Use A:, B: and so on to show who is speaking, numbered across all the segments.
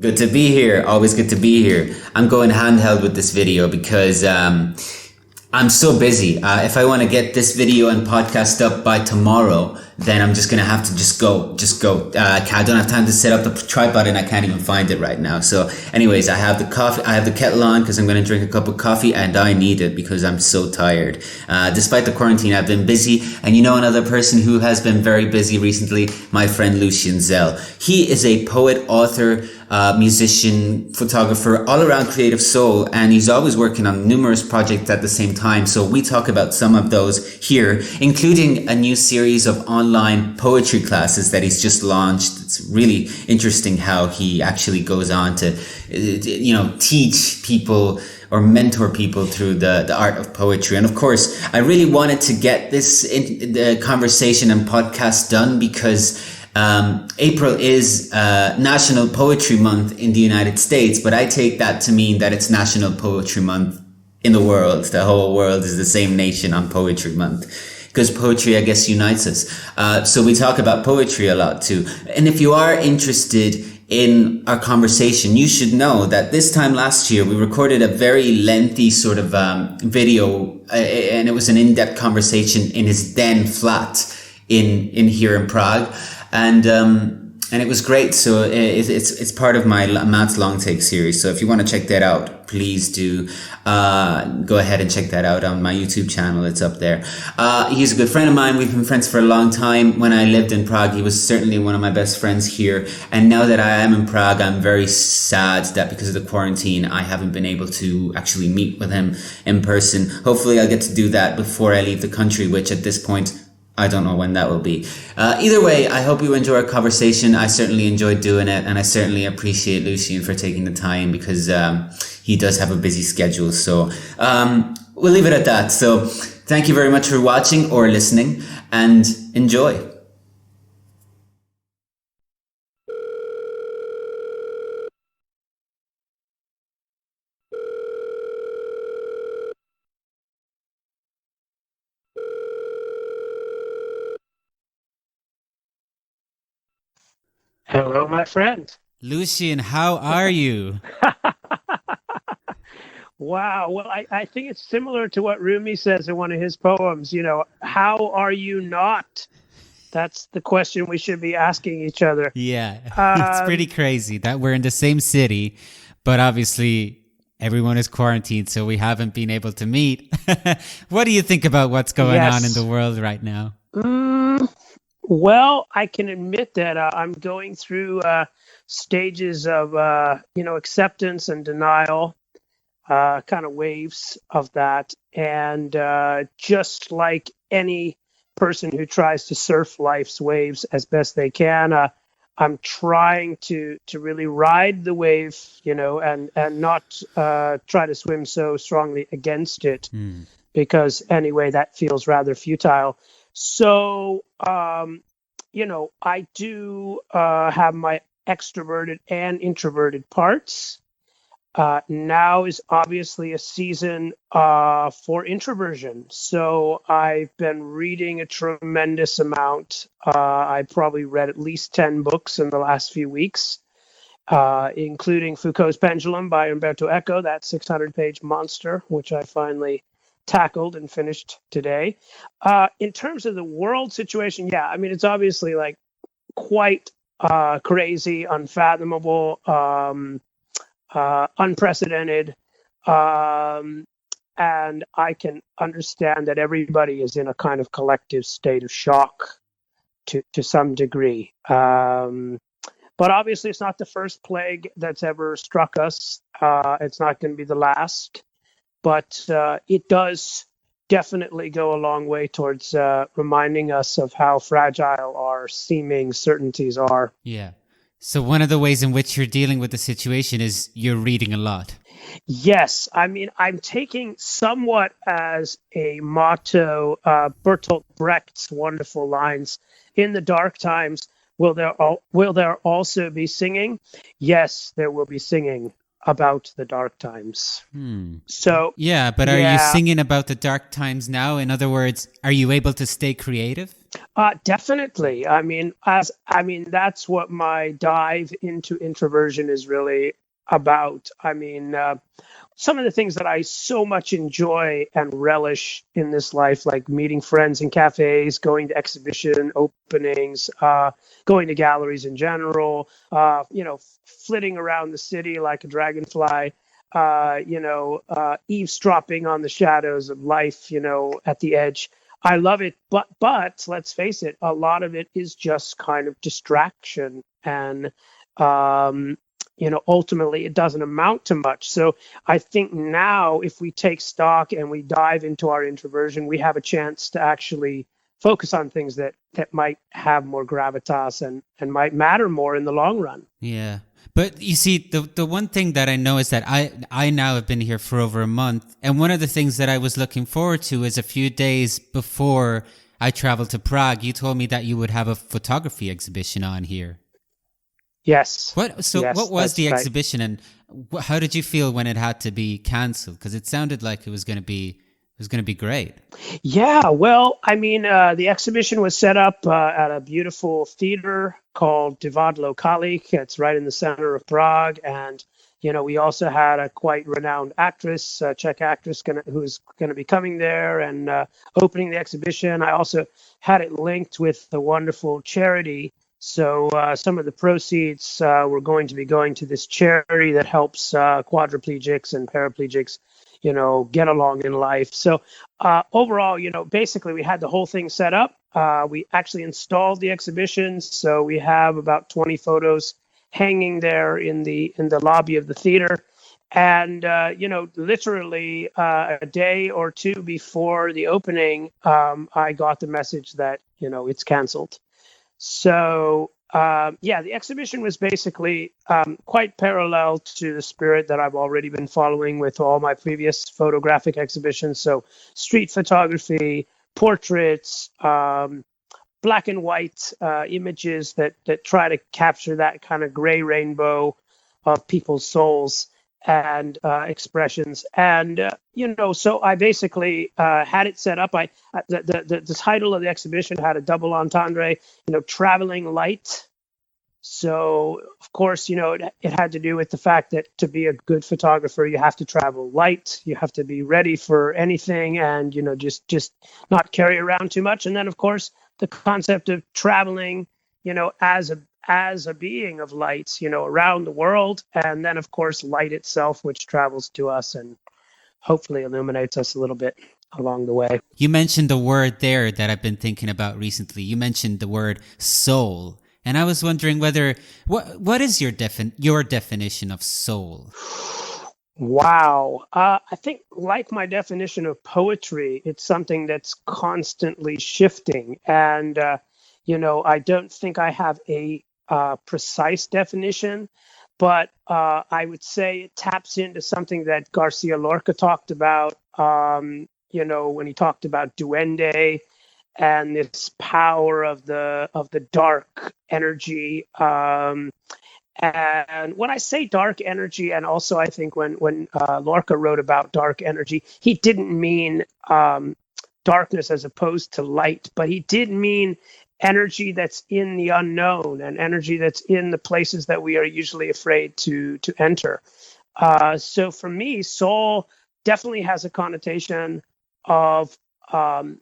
A: Good to be here. Always good to be here. I'm going handheld with this video because I'm so busy. If I want to get this video and podcast up by tomorrow, then I'm just going to have to just go. I don't have time to set up the tripod and I can't even find it right now. So anyways, I have the coffee, I have the kettle on because I'm going to drink a cup of coffee and I need it because I'm so tired. Despite the quarantine, I've been busy. And you know another person who has been very busy recently? My friend Lucien Zell. He is a poet, author, musician, photographer, all around creative soul, and he's always working on numerous projects at the same time. So we talk about some of those here, including a new series of online poetry classes that he's just launched. It's really interesting how he actually goes on to, teach people or mentor people through the art of poetry. And of course, I really wanted to get this the conversation and podcast done because April is National Poetry Month in the United States, but I take that to mean that it's National Poetry Month in the world. The whole world is the same nation on Poetry Month because poetry, I guess, unites us. So we talk about poetry a lot too. And if you are interested in our conversation, you should know that this time last year we recorded a very lengthy sort of video, and it was an in-depth conversation in his den flat in here in Prague. And it was great. So it's part of my Matt's Long Take series. So if you want to check that out, please do go ahead and check that out on my YouTube channel. It's up there. He's a good friend of mine. We've been friends for a long time. When I lived in Prague, he was certainly one of my best friends here. And now that I am in Prague, I'm very sad that because of the quarantine, I haven't been able to actually meet with him in person. Hopefully I'll get to do that before I leave the country, which at this point, I don't know when that will be. Either way, I hope you enjoy our conversation. I certainly enjoyed doing it, and I certainly appreciate Lucien for taking the time because he does have a busy schedule. So we'll leave it at that. So thank you very much for watching or listening, and enjoy.
B: Hello, my friend.
A: Lucien, how are you?
B: Wow. Well, I think it's similar to what Rumi says in one of his poems. How are you not? That's the question we should be asking each other.
A: Yeah, it's pretty crazy that we're in the same city, but obviously everyone is quarantined, so we haven't been able to meet. What do you think about what's going on in the world right now?
B: Well, I can admit that I'm going through stages of, acceptance and denial, kind of waves of that. And just like any person who tries to surf life's waves as best they can, I'm trying to really ride the wave, and not try to swim so strongly against it, because anyway, that feels rather futile. So, I do have my extroverted and introverted parts. Now is obviously a season for introversion. So I've been reading a tremendous amount. I probably read at least 10 books in the last few weeks, including Foucault's Pendulum by Umberto Eco, that 600-page monster, which I finally tackled and finished today. In terms of the world situation, it's obviously like quite crazy, unfathomable, unprecedented, and I can understand that everybody is in a kind of collective state of shock to some degree. But obviously, it's not the first plague that's ever struck us. It's not going to be the last. But it does definitely go a long way towards reminding us of how fragile our seeming certainties are.
A: Yeah. So one of the ways in which you're dealing with the situation is you're reading a lot.
B: Yes. I'm taking somewhat as a motto Bertolt Brecht's wonderful lines, "In the dark times, will there also be singing? Yes, there will be singing. about the dark times. So
C: Yeah, but are you
B: yeah,
C: singing about the dark times now? In other words, are you able to stay creative?
B: definitely. That's what my dive into introversion is really about. Some of the things that I so much enjoy and relish in this life, like meeting friends in cafes, going to exhibition openings, going to galleries in general, flitting around the city like a dragonfly, eavesdropping on the shadows of life, at the edge. I love it, but let's face it, a lot of it is just kind of distraction, and ultimately it doesn't amount to much. So I think now, if we take stock and we dive into our introversion, we have a chance to actually focus on things that might have more gravitas and might matter more in the long run.
C: Yeah. But you see, the one thing that I know is that I now have been here for over a month. And one of the things that I was looking forward to is a few days before I traveled to Prague, you told me that you would have a photography exhibition on here.
B: Yes.
C: What
B: Yes,
C: was the
B: right.
C: exhibition, and how did you feel when it had to be canceled? Because it sounded like it was going to be great.
B: Yeah, well, the exhibition was set up at a beautiful theater called Divadlo Kalik. It's right in the center of Prague. And, we also had a quite renowned actress, Czech actress, who's going to be coming there and opening the exhibition. I also had it linked with the wonderful charity. So some of the proceeds were going to be going to this charity that helps quadriplegics and paraplegics, get along in life. So overall, basically we had the whole thing set up. We actually installed the exhibition. So we have about 20 photos hanging there in the lobby of the theater. And, literally a day or two before the opening, I got the message that, it's canceled. So, the exhibition was basically quite parallel to the spirit that I've already been following with all my previous photographic exhibitions. So, street photography, portraits, black and white images that try to capture that kind of gray rainbow of people's souls and expressions. And so I basically had it set up. The title of the exhibition had a double entendre, traveling light. So of course, it had to do with the fact that to be a good photographer, you have to travel light, you have to be ready for anything, and just not carry around too much. And then of course the concept of traveling, as a being of light, around the world. And then, of course, light itself, which travels to us and hopefully illuminates us a little bit along the way.
C: You mentioned a word there that I've been thinking about recently. You mentioned the word soul. And I was wondering what is your definition of soul?
B: Wow. I think, like my definition of poetry, it's something that's constantly shifting. And, I don't think I have a precise definition, but I would say it taps into something that Garcia Lorca talked about, when he talked about duende and this power of the dark energy. And when I say dark energy, and also I think when Lorca wrote about dark energy, he didn't mean darkness as opposed to light, but he did mean energy that's in the unknown and energy that's in the places that we are usually afraid to enter. So for me, soul definitely has a connotation of entering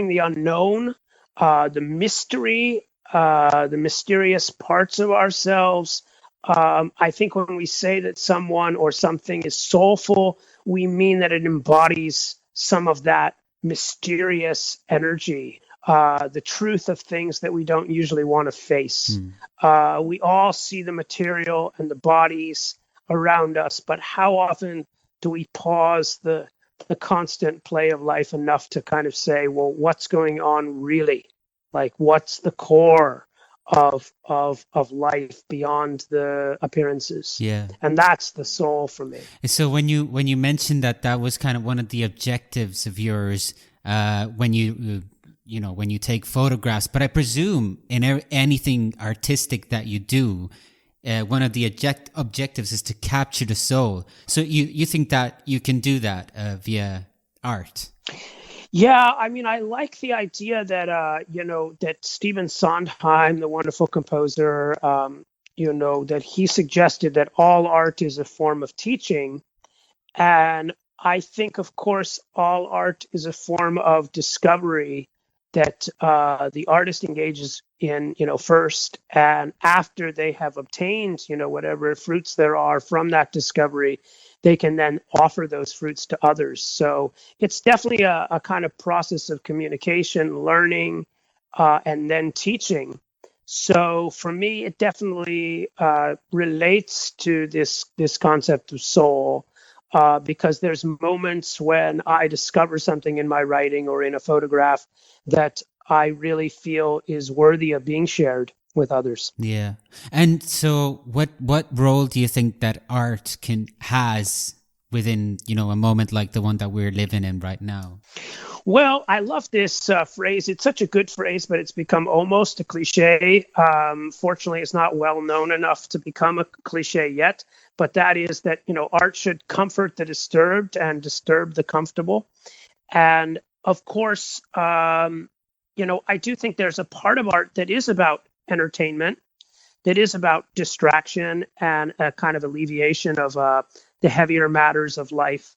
B: the unknown, the mystery, the mysterious parts of ourselves. I think when we say that someone or something is soulful, we mean that it embodies some of that mysterious energy, the truth of things that we don't usually want to face. We all see the material and the bodies around us, but how often do we pause the constant play of life enough to kind of say, well, what's going on really? Like, what's the core of life beyond the appearances?
C: Yeah.
B: And that's the soul for me.
C: So when you mentioned that was kind of one of the objectives of yours when you take photographs, but I presume in anything artistic that you do, one of the objectives is to capture the soul. So you think that you can do that via art?
B: Yeah, I mean, I like the idea that that Stephen Sondheim, the wonderful composer, that he suggested that all art is a form of teaching, and I think, of course, all art is a form of discovery that the artist engages in, first, and after they have obtained, whatever fruits there are from that discovery, they can then offer those fruits to others. So it's definitely a kind of process of communication, learning, and then teaching. So for me, it definitely relates to this concept of soul. Because there's moments when I discover something in my writing or in a photograph that I really feel is worthy of being shared with others.
C: Yeah. And so what role do you think that art has within, a moment like the one that we're living in right now?
B: Well, I love this phrase. It's such a good phrase, but it's become almost a cliche. Fortunately, it's not well known enough to become a cliche yet. But that is that, art should comfort the disturbed and disturb the comfortable. And of course, I do think there's a part of art that is about entertainment, that is about distraction and a kind of alleviation of the heavier matters of life.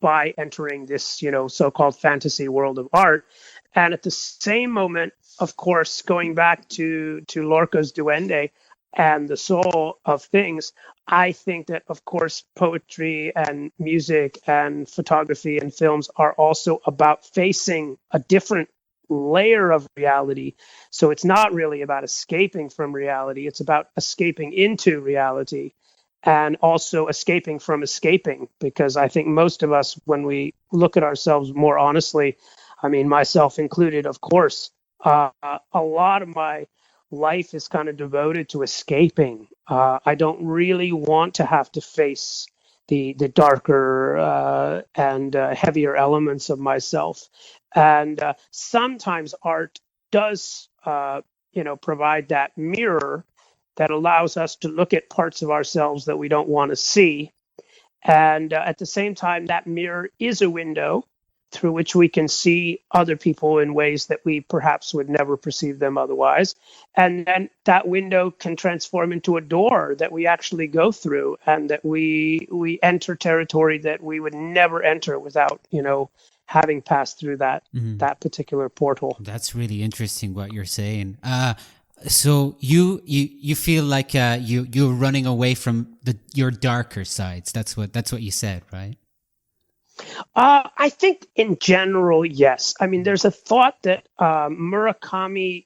B: By entering this, so-called fantasy world of art. And at the same moment, of course, going back to Lorca's Duende and the soul of things, I think that, of course, poetry and music and photography and films are also about facing a different layer of reality. So it's not really about escaping from reality. It's about escaping into reality. And also escaping from escaping, because I think most of us, when we look at ourselves more honestly, I mean, myself included, of course, a lot of my life is kind of devoted to escaping. I don't really want to have to face the darker and heavier elements of myself. And sometimes art does, provide that mirror that allows us to look at parts of ourselves that we don't want to see. And at the same time, that mirror is a window through which we can see other people in ways that we perhaps would never perceive them otherwise. And then that window can transform into a door that we actually go through, and that we enter territory that we would never enter without, having passed through that particular portal.
C: That's really interesting what you're saying. So you feel like you're running away from your darker sides. That's what you said, right?
B: I think in general, yes. I mean, there's a thought that Haruki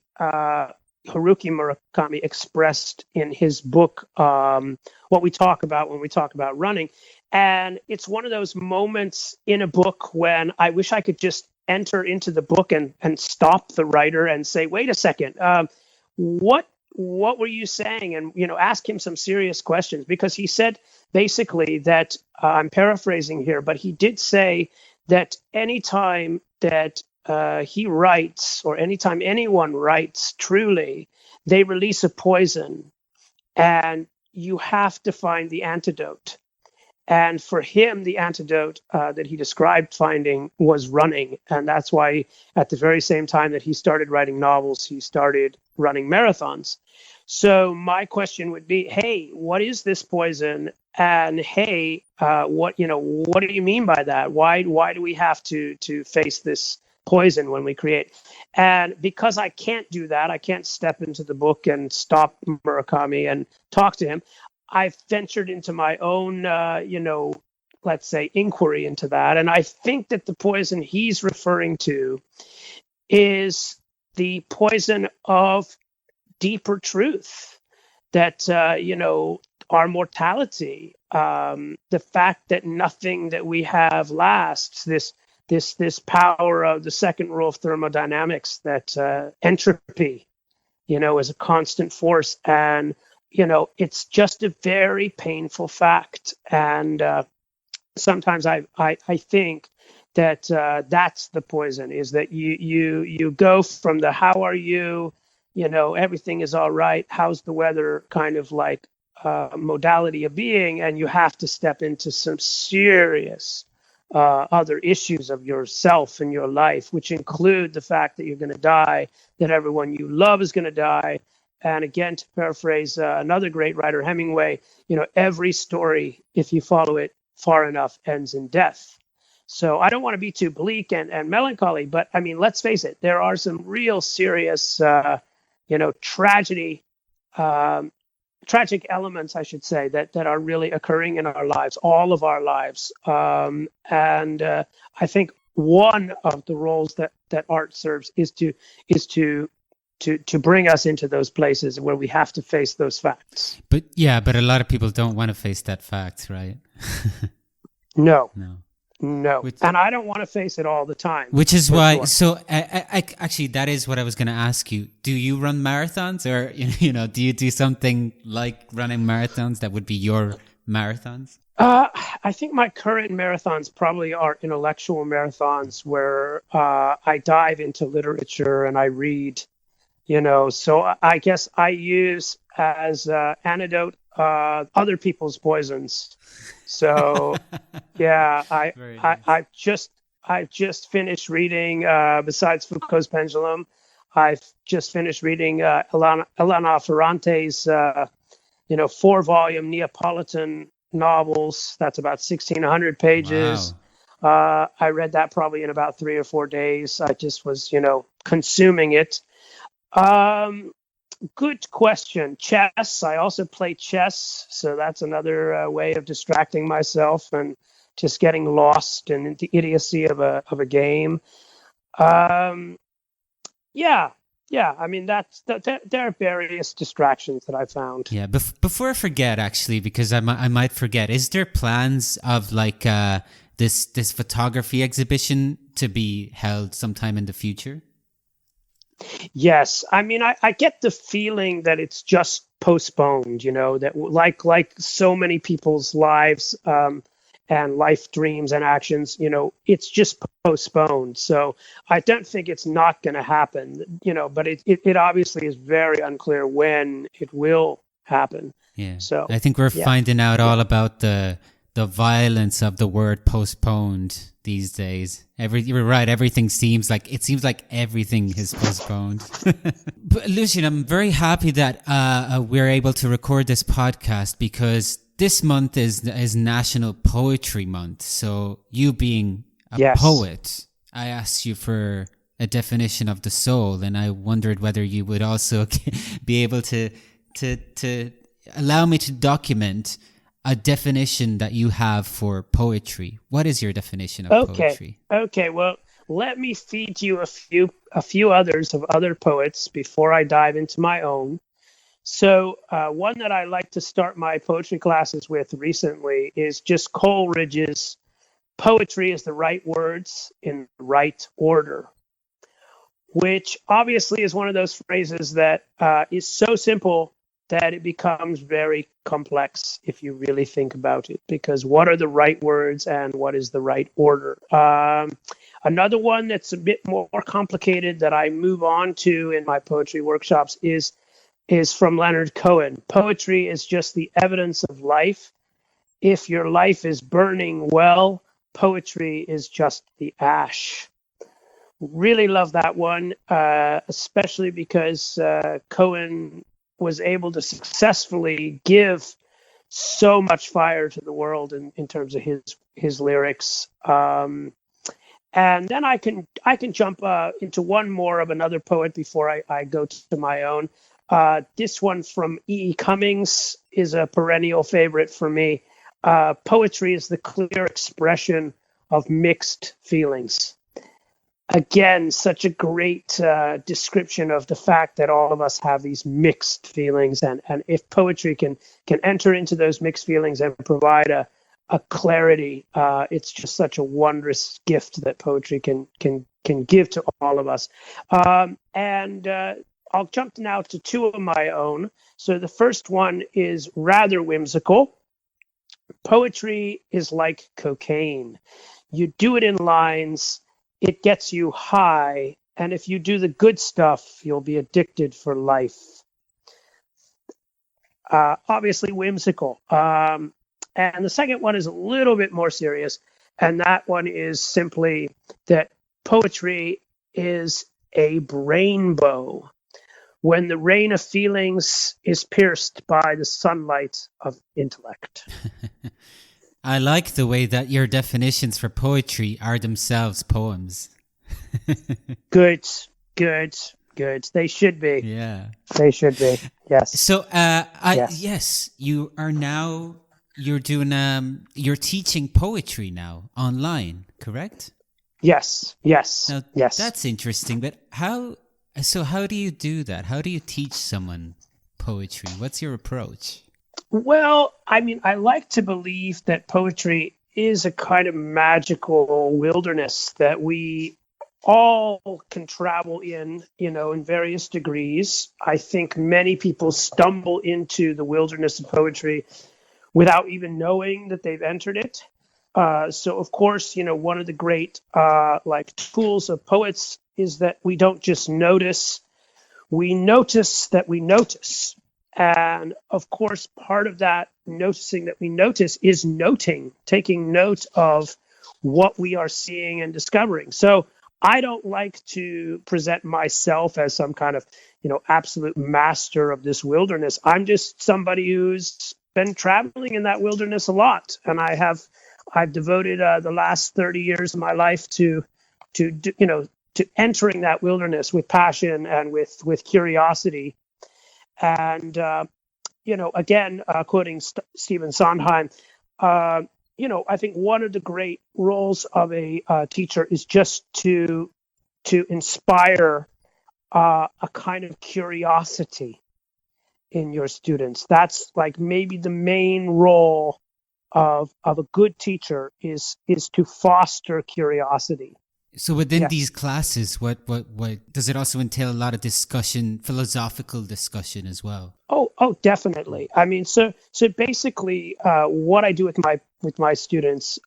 B: Murakami expressed in his book, What We Talk About When We Talk About Running. And it's one of those moments in a book when I wish I could just enter into the book and stop the writer and say, wait a second, what were you saying? And, ask him some serious questions, because he said basically that, I'm paraphrasing here, but he did say that anytime that he writes, or anytime anyone writes truly, they release a poison, and you have to find the antidote. And for him, the antidote that he described finding was running. And that's why at the very same time that he started writing novels, he started running marathons. So my question would be, hey, what is this poison? And hey, what do you mean by that? Why do we have to face this poison when we create? And because I can't do that, I can't step into the book and stop Murakami and talk to him. I've ventured into my own, let's say, inquiry into that. And I think that the poison he's referring to is the poison of deeper truth, that, our mortality, the fact that nothing that we have lasts, this power of the second rule of thermodynamics, that entropy, is a constant force. And it's just a very painful fact. And sometimes I think that that's the poison, is that you go from the how are you everything is all right. How's the weather kind of like modality of being? And you have to step into some serious other issues of yourself and your life, which include the fact that you're going to die, that everyone you love is going to die. And again, to paraphrase another great writer, Hemingway, every story, if you follow it far enough, ends in death. So I don't want to be too bleak and melancholy, but I mean, let's face it, there are some real serious, tragic elements, I should say, that are really occurring in our lives, all of our lives. And I think one of the roles that art serves is to bring us into those places where we have to face those facts.
C: But a lot of people don't want to face that fact, right?
B: No.
C: No.
B: And I don't want to face it all the time.
C: Which is why, sure. So I actually, that is what I was going to ask you. Do you run marathons, or, do you do something like running marathons that would be your marathons?
B: I think my current marathons probably are intellectual marathons where I dive into literature and I read, so I guess I use as antidote other people's poisons. So yeah, I've just finished reading besides Foucault's Pendulum, I've just finished reading Elena Ferrante's 4-volume Neapolitan novels. That's about 1,600 pages. Wow. I read that probably in about 3 or 4 days. I just was consuming it. Good question. Chess. I also play chess, so that's another way of distracting myself and just getting lost in the idiocy of a game. Yeah. I mean, there are various distractions that I found.
C: Yeah. Before I forget, actually, because I might forget, is there plans of like this photography exhibition to be held sometime in the future?
B: Yes. I mean, I get the feeling that it's just postponed, that like so many people's lives and life dreams and actions, it's just postponed. So I don't think it's not going to happen, but it obviously is very unclear when it will happen.
C: Yeah.
B: So
C: I think we're finding out all about the violence of the word postponed these days. You're right. It seems like everything is postponed. But Lucien, I'm very happy that we're able to record this podcast because this month is National Poetry Month. So you being a poet, I asked you for a definition of the soul, and I wondered whether you would also be able to allow me to document a definition that you have for poetry. What is your definition of poetry?
B: Okay. Well, let me feed you a few others of other poets before I dive into my own. So one that I like to start my poetry classes with recently is just Coleridge's "Poetry is the right words in the right order," which obviously is one of those phrases that is so simple that it becomes very complex if you really think about it, because what are the right words and what is the right order? Another one that's a bit more complicated that I move on to in my poetry workshops is from Leonard Cohen. Poetry is just the evidence of life. If your life is burning well, poetry is just the ash. Really love that one, especially because Cohen was able to successfully give so much fire to the world in terms of his lyrics. And then I can jump into one more of another poet before I go to my own. This one from E. Cummings is a perennial favorite for me. Poetry is the clear expression of mixed feelings. Again, such a great description of the fact that all of us have these mixed feelings, and if poetry can enter into those mixed feelings and provide a clarity, it's just such a wondrous gift that poetry can give to all of us. And I'll jump now to two of my own. So the first one is rather whimsical. Poetry is like cocaine. You do it in lines. It gets you high, And if you do the good stuff, you'll be addicted for life. Obviously whimsical. And the second one is a little bit more serious. And that one is simply that poetry is a rainbow when the rain of feelings is pierced by the sunlight of intellect.
C: I like the way that your definitions for poetry are themselves poems.
B: Good. They should be.
C: Yeah.
B: They should be. Yes.
C: So,
B: Yes.
C: yes, you are now, you're doing, you're teaching poetry now online, correct?
B: Yes.
C: Now,
B: Yes.
C: that's interesting, but how do you do that? How do you teach someone poetry? What's your approach?
B: Well, I mean, I like to believe that poetry is a kind of magical wilderness that we all can travel in, in various degrees. I think many people stumble into the wilderness of poetry without even knowing that they've entered it. So, of course, one of the great tools of poets is that we don't just notice, we notice that we notice. And of course, part of that noticing that we notice is taking note of what we are seeing and discovering. So I don't like to present myself as some kind of, absolute master of this wilderness. I'm just somebody who's been traveling in that wilderness a lot. And I've devoted the last 30 years of my life to entering that wilderness with passion and with curiosity. And, again, quoting Stephen Sondheim, I think one of the great roles of a teacher is just to inspire a kind of curiosity in your students. That's like maybe the main role of a good teacher is to foster curiosity.
C: So within these classes, what does it also entail? A lot of discussion, philosophical discussion as well?
B: Oh, definitely. I mean, so basically, what I do with my students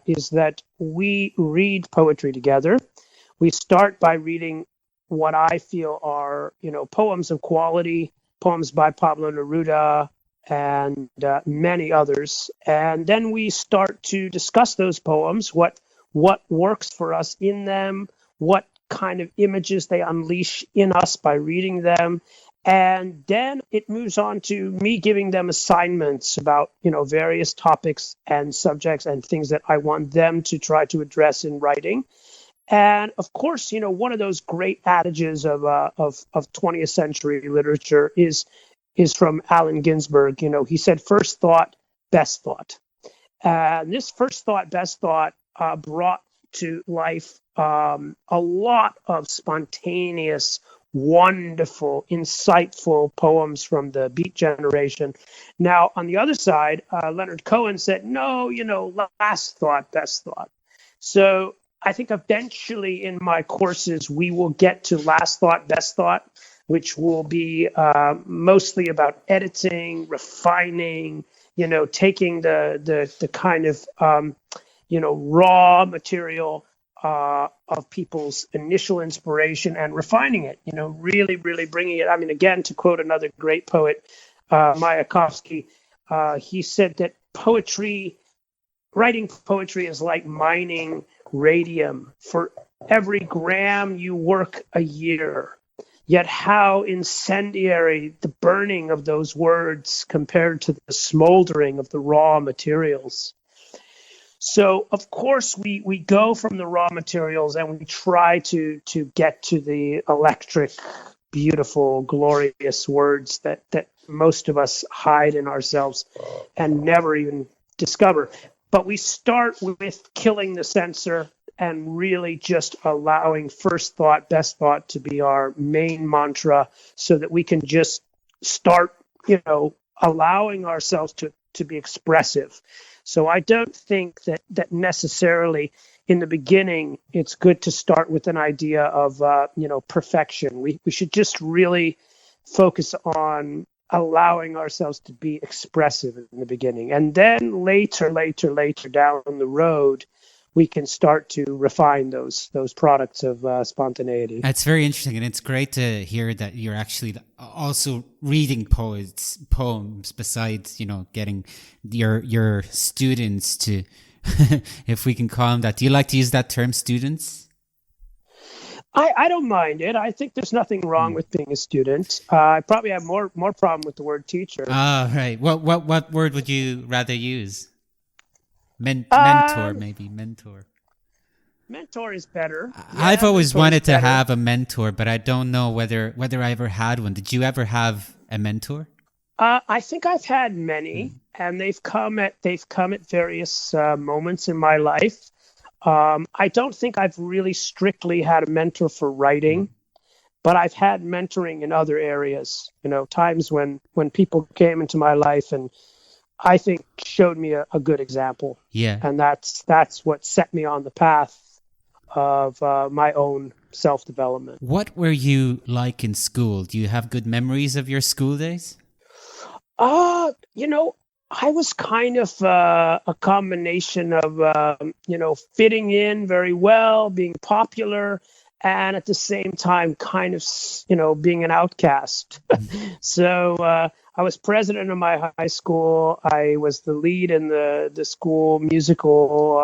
B: is that we read poetry together. We start by reading what I feel are, poems of quality, poems by Pablo Neruda and many others, and then we start to discuss those poems. What works for us in them, what kind of images they unleash in us by reading them. And then it moves on to me giving them assignments about, various topics and subjects and things that I want them to try to address in writing. And of course, one of those great adages of 20th century literature is from Allen Ginsberg. He said, first thought, best thought. And this first thought, best thought brought to life a lot of spontaneous, wonderful, insightful poems from the Beat generation. Now, on the other side, Leonard Cohen said, no, last thought, best thought. So I think eventually in my courses, we will get to last thought, best thought, which will be mostly about editing, refining, taking the kind of raw material of people's initial inspiration and refining it, really, really bringing it. I mean, again, to quote another great poet, Mayakovsky, he said that writing poetry is like mining radium. For every gram you work a year, yet how incendiary the burning of those words compared to the smoldering of the raw materials. So, of course, we go from the raw materials and we try to get to the electric, beautiful, glorious words that most of us hide in ourselves and never even discover. But we start with killing the censor and really just allowing first thought, best thought to be our main mantra so that we can just start, allowing ourselves to be expressive. So I don't think that necessarily in the beginning it's good to start with an idea of perfection. We should just really focus on allowing ourselves to be expressive in the beginning, and then later down the road, we can start to refine those products of spontaneity.
C: That's very interesting, and it's great to hear that you're actually also reading poems besides, getting your students to, if we can call them that. Do you like to use that term, students?
B: I don't mind it. I think there's nothing wrong with being a student. I probably have more problem with the word teacher.
C: Oh, right. What word would you rather use? Mentor, maybe. Mentor.
B: Mentor is better.
C: I've always wanted to have a mentor, but I don't know whether I ever had one. Did you ever have a mentor?
B: I think I've had many, and they've come at various moments in my life. I don't think I've really strictly had a mentor for writing, but I've had mentoring in other areas. Times when people came into my life and I think showed me a good example.
C: Yeah.
B: And that's what set me on the path of my own self-development.
C: What were you like in school? Do you have good memories of your school days?
B: I was kind of a combination of, fitting in very well, being popular, and at the same time, kind of, being an outcast. So I was president of my high school. I was the lead in the school musical,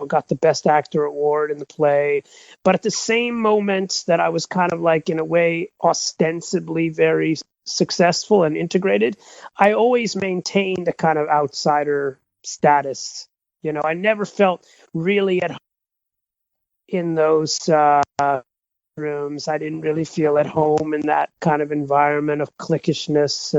B: got the Best Actor award in the play. But at the same moment that I was kind of like, in a way, ostensibly very successful and integrated, I always maintained a kind of outsider status. I never felt really at home in those rooms. I didn't really feel at home in that kind of environment of cliquishness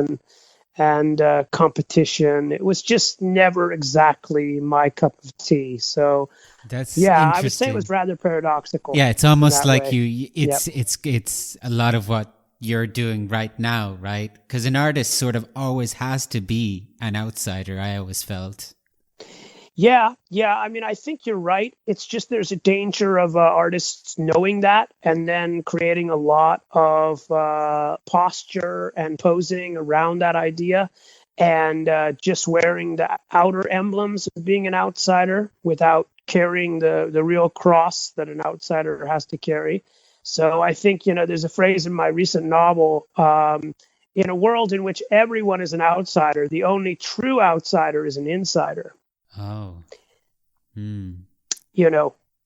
B: and competition. It was just never exactly my cup of tea. So
C: that's
B: I would say it was rather paradoxical.
C: Yeah, it's almost like
B: way.
C: It's a lot of what you're doing right now, right? Because an artist sort of always has to be an outsider, I always felt.
B: Yeah. I mean, I think you're right. It's just there's a danger of artists knowing that and then creating a lot of posture and posing around that idea and just wearing the outer emblems of being an outsider without carrying the real cross that an outsider has to carry. So I think, there's a phrase in my recent novel, in a world in which everyone is an outsider, the only true outsider is an insider.
C: Oh.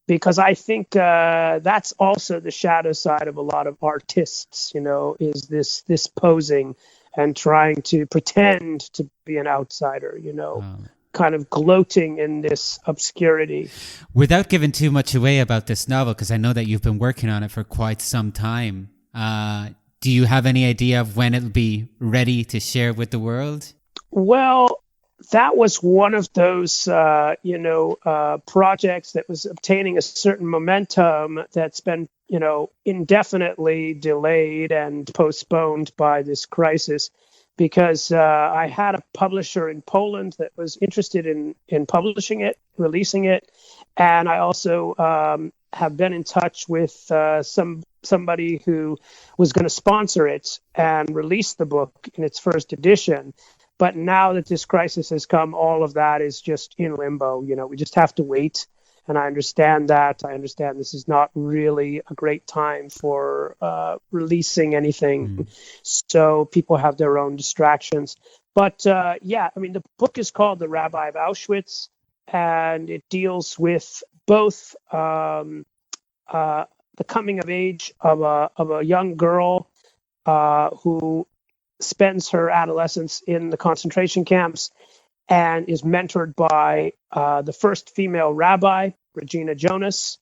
B: Because I think that's also the shadow side of a lot of artists, is this posing and trying to pretend to be an outsider, kind of gloating in this obscurity.
C: Without giving too much away about this novel, because I know that you've been working on it for quite some time, do you have any idea of when it'll be ready to share with the world?
B: Well, that was one of those, projects that was obtaining a certain momentum that's been, indefinitely delayed and postponed by this crisis. Because I had a publisher in Poland that was interested in publishing it, releasing it, and I also have been in touch with somebody who was going to sponsor it and release the book in its first edition. But now that this crisis has come, all of that is just in limbo. We just have to wait. And I understand that. I understand this is not really a great time for releasing anything. So people have their own distractions. But the book is called The Rabbi of Auschwitz, and it deals with both the coming of age of a young girl who spends her adolescence in the concentration camps and is mentored by the first female rabbi, Regina Jonas.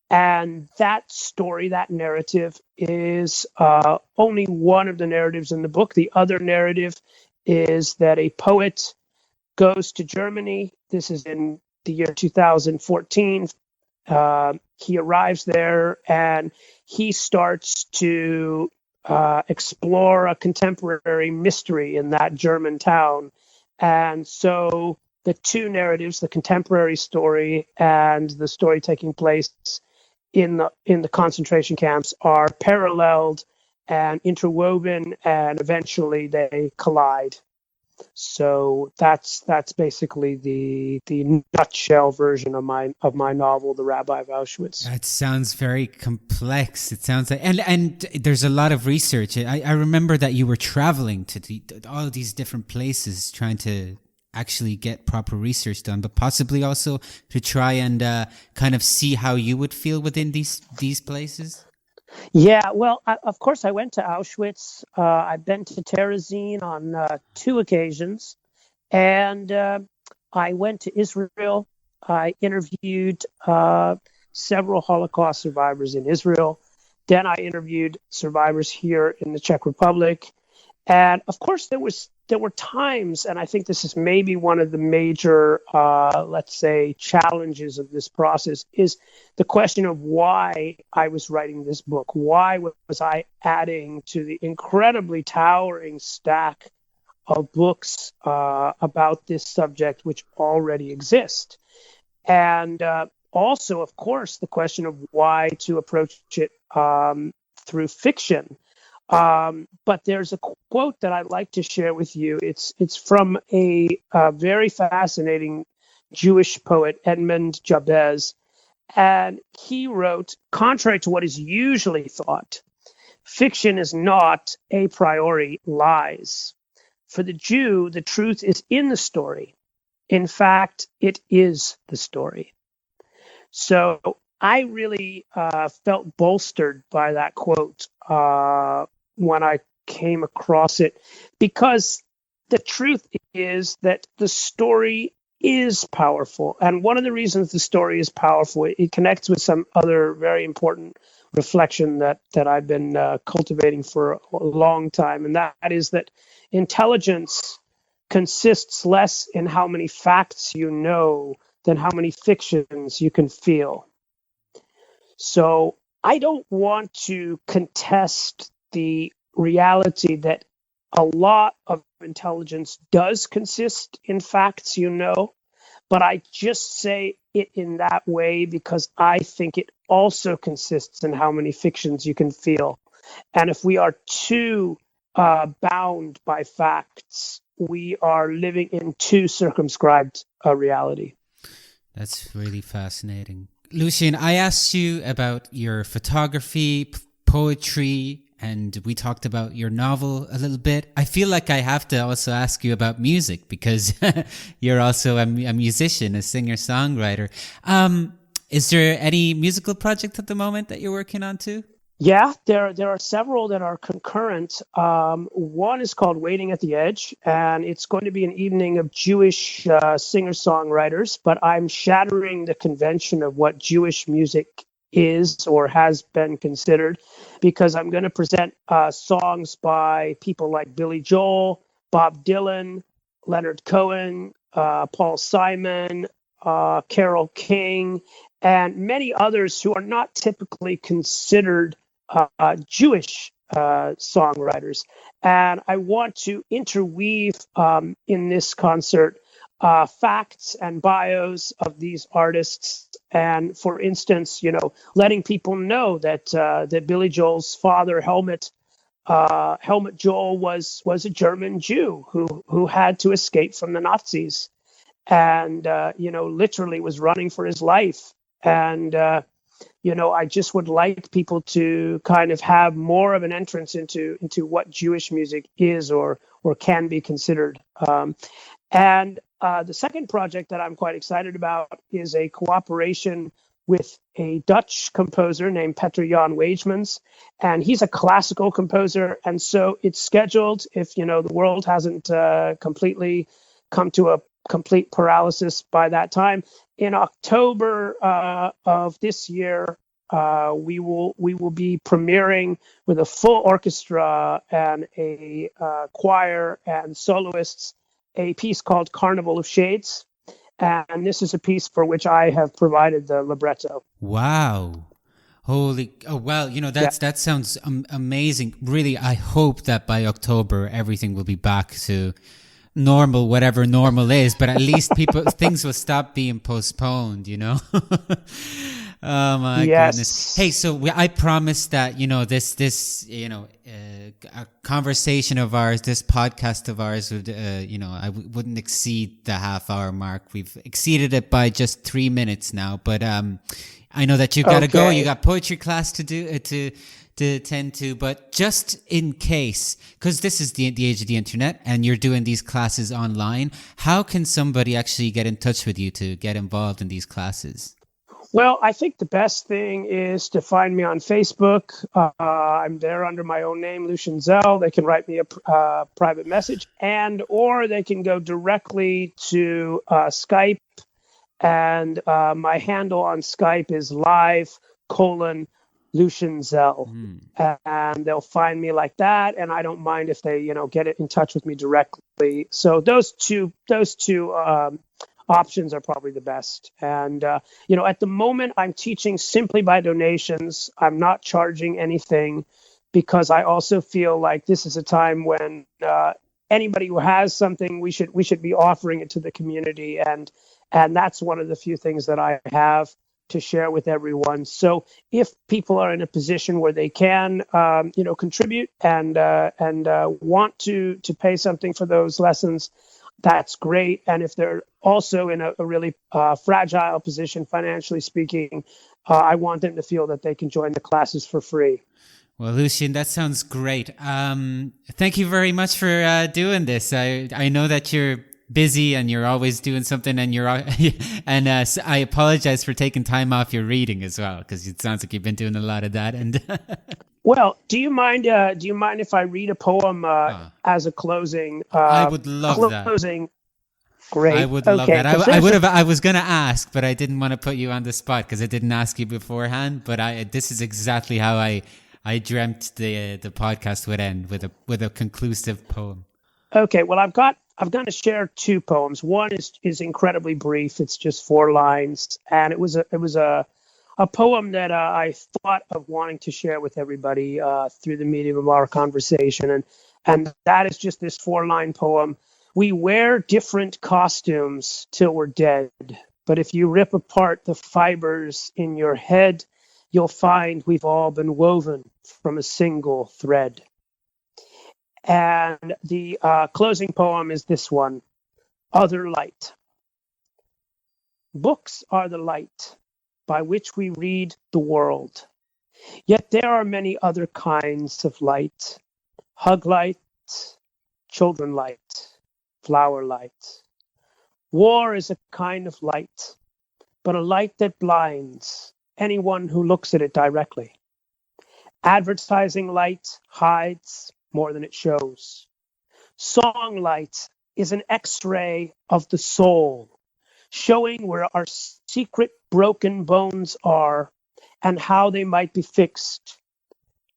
B: And that story, that narrative, is only one of the narratives in the book. The other narrative is that a poet goes to Germany. This is in the year 2014. He arrives there and he starts to explore a contemporary mystery in that German town. And so the two narratives, the contemporary story and the story taking place in the concentration camps, are paralleled and interwoven, and eventually they collide. So that's basically the nutshell version of my novel, The Rabbi of Auschwitz.
C: That sounds very complex. It sounds like, and there's a lot of research. I remember that you were traveling to all these different places trying to actually get proper research done, but possibly also to try and kind of see how you would feel within these places.
B: Yeah, well, of course, I went to Auschwitz. I've been to Terezin on 2 occasions, and I went to Israel. I interviewed several Holocaust survivors in Israel. Then I interviewed survivors here in the Czech Republic. And of course, there were times, and I think this is maybe one of the major, let's say, challenges of this process, is the question of why I was writing this book. Why was I adding to the incredibly towering stack of books about this subject, which already exist? And also, of course, the question of why to approach it through fiction. But there's a quote that I'd like to share with you. It's from a very fascinating Jewish poet, Edmund Jabez, and he wrote, contrary to what is usually thought, fiction is not a priori lies. For the Jew, the truth is in the story. In fact, it is the story. So I really felt bolstered by that quote when I came across it, because the truth is that the story is powerful. And one of the reasons the story is powerful, it connects with some other very important reflection that I've been cultivating for a long time. And that is that intelligence consists less in how many facts you know than how many fictions you can feel. So I don't want to contest the reality that a lot of intelligence does consist in facts you know, but I just say it in that way because I think it also consists in how many fictions you can feel. And if we are too bound by facts, we are living in too circumscribed a reality.
C: That's really fascinating. Lucien, I asked you about your photography, poetry, and we talked about your novel a little bit. I feel like I have to also ask you about music because you're also a musician, a singer-songwriter. Is there any musical project at the moment that you're working on too?
B: Yeah, there are several that are concurrent. One is called Waiting at the Edge, and it's going to be an evening of Jewish singer-songwriters, but I'm shattering the convention of what Jewish music is or has been considered, because I'm going to present songs by people like Billy Joel, Bob Dylan, Leonard Cohen, Paul Simon, Carole King, and many others who are not typically considered Jewish songwriters. And I want to interweave in this concert facts and bios of these artists. And for instance, letting people know that that Billy Joel's father, Helmut Joel, was a German Jew who had to escape from the Nazis, and literally was running for his life. And I just would like people to kind of have more of an entrance into what Jewish music is or can be considered. And the second project that I'm quite excited about is a cooperation with a Dutch composer named Peter Jan Wagemans, and he's a classical composer. And so it's scheduled, if the world hasn't completely come to a complete paralysis by that time, in October of this year, we will be premiering with a full orchestra and a choir and soloists a piece called Carnival of Shades. And this is a piece for which I have provided the libretto.
C: Wow. That sounds amazing. Really, I hope that by October, everything will be back to normal, whatever normal is, but at least things will stop being postponed, you know? Oh my goodness. Hey, so I promised that, this a conversation of ours, this podcast of ours would, I wouldn't exceed the half-hour mark. We've exceeded it by just 3 minutes now, but I know that you got to go. You got poetry class to do, to attend to, but just in case, because this is the age of the internet and you're doing these classes online, how can somebody actually get in touch with you to get involved in these classes?
B: Well, I think the best thing is to find me on Facebook. I'm there under my own name, Lucien Zell. They can write me a private message, or they can go directly to Skype. And my handle on Skype is live:*Lucien Zell. And they'll find me like that. And I don't mind if they, get in touch with me directly. So those two options are probably the best. And, at the moment, I'm teaching simply by donations. I'm not charging anything because I also feel like this is a time when anybody who has something, we should be offering it to the community. And that's one of the few things that I have to share with everyone. So if people are in a position where they can, contribute and want to pay something for those lessons, that's great. And if they're also in a really fragile position, financially speaking, I want them to feel that they can join the classes for free.
C: Well, Lucien, that sounds great. Thank you very much for doing this. I know that you're busy and you're always doing something, and I apologize for taking time off your reading as well, because it sounds like you've been doing a lot of that. And
B: well, do you mind if I read a poem as a closing?
C: I would love that.
B: Closing. Great.
C: I would love that. I was going to ask, but I didn't want to put you on the spot because I didn't ask you beforehand. But this is exactly how I dreamt the podcast would end, with a conclusive poem.
B: Okay. Well, I'm going to share two poems. One is incredibly brief. It's just 4 lines, and it was a poem that I thought of wanting to share with everybody through the medium of our conversation, and that is just this 4-line poem. We wear different costumes till we're dead, but if you rip apart the fibers in your head, you'll find we've all been woven from a single thread. And the closing poem is this one, Other Light. Books are the light by which we read the world. Yet there are many other kinds of light. Hug light, children light, flower light. War is a kind of light, but a light that blinds anyone who looks at it directly. Advertising light hides more than it shows. Song light is an X-ray of the soul, showing where our secret broken bones are and how they might be fixed.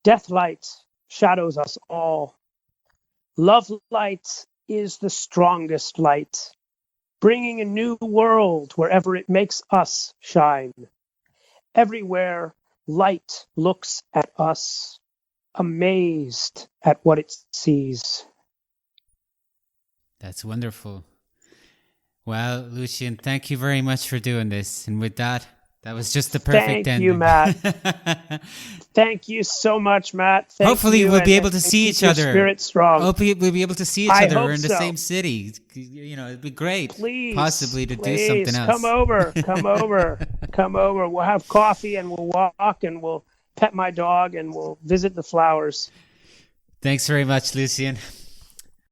B: Death light shadows us all. Love light is the strongest light, bringing a new world wherever it makes us shine. Everywhere light looks at us, amazed at what it sees.
C: That's wonderful. Well, Lucien, thank you very much for doing this. And with that was just the perfect ending.
B: Thank you, Matt. Thank you so much, Matt.
C: Hopefully we'll be able to see each other.
B: Spirit strong.
C: Hopefully we'll be able to see each other. We're in the same city. It'd be great.
B: Please,
C: possibly to do something else.
B: Come over. We'll have coffee and we'll walk and we'll pet my dog and we'll visit the flowers.
C: Thanks very much, Lucien.